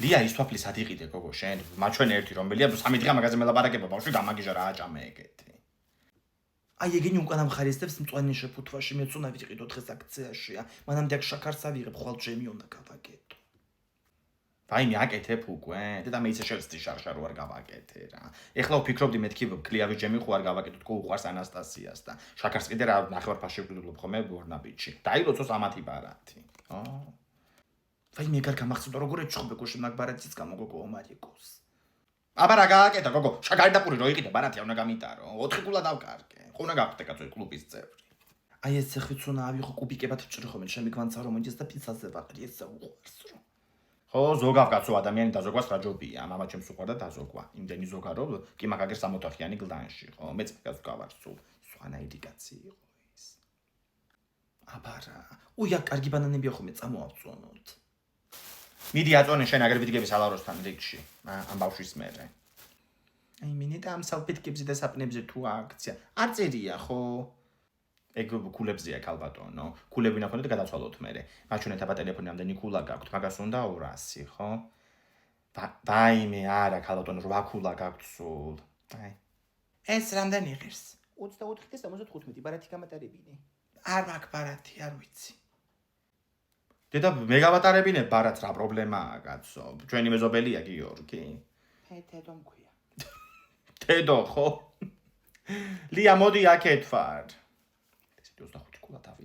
ლია ის თვაფლის ადიყიდე გოგო შენ მაჩვენე ერთი რომელია 3 დღე მაგაზე მელაპარაკება ბავშვი გამაგიჟა რა აჭამე ეგეთი აი ეგენი უკან ამხარისებს მწვანე შეფუთვაში მეც უნდა ვიყიდო დღეს აქციაშია მანამდე აქ შაქარს ავიღებ ხვალ ჩემი უნდა გავაკეთო ვაიმე აკეთებ უკვე და მე ისე შევწდი შარშარო არ გავაკეთე რა ეხლა ვფიქრობდი მეთქი კლიავი ჯემი ხო არ გავაკეთო თქო უყვარს ანასტასიას და შაქარს კიდე რა ნახევარფაში ვგრძნობ ხოლმე ბორნაბიჩი დაილოცოს ამათი ბარათი ვაიმე ეგარ გამახსოვდა როგორ ეჩხუბე გუშინ მაგ ბარათის გამო გოგო ომარიკოს აბა რა გააკეთა გოგო შაქარი და პური რო იყიდე ბარათი არ უნდა გამიტარო 4 კულა დავკარგე ხო უნდა გავხდე კაცო კლუბის წევრი აი ეს ხვიც უნდა ავიღო კუბიკებად ვჭრი ხოლმე ჩემი გვანცა რომ მოიდეს და პიცაზე ვაყრი ეს უყვარს რომ ხო ზოგავ კაცო ადამიანი დაზოგვას რა ჯობია მამა ჩემს უყვარდა დაზოგვა იმდენი ზოგა რომ კი მაგაგერ 60-ხიანი გლდანში ხო მეც მაგას გავარ სულ სვანაიდი კაცი იყო ის აბა რა უია კარგი ბანანებია ხოლმე წამოავწონოთ მიდი აწონე შენ აგერ ვიდგები სალაროსთან რიგში ამ ბავშვის მერე აი მინე და ამ სალფეტკებზე და საპნებზე თუ აქცია არ წერია ხო ეგ კულებზეა ქალბატონო კულები ნახონდეთ გადაცვალოთ მერე მაჩვენეთ აბა ტელეფონი ამდენი კულა გაქვთ მაგას უნდა 200 ხო ვაიმე არა ქალბატონო 8 კულა გაქვთ სულ აი ეს რამდენი ღირს 24 და 75 ბარათი გამატარებინე არ მაქვს ბარათი არ ვიცი დედა მე გავატარებინე ბარათს რა პრობლემაა კაცო ჩვენი მეზობელია გიორგი თედო მქვია თედო ხო ლია მოდი აქეთ ვარ 25 კულა თავი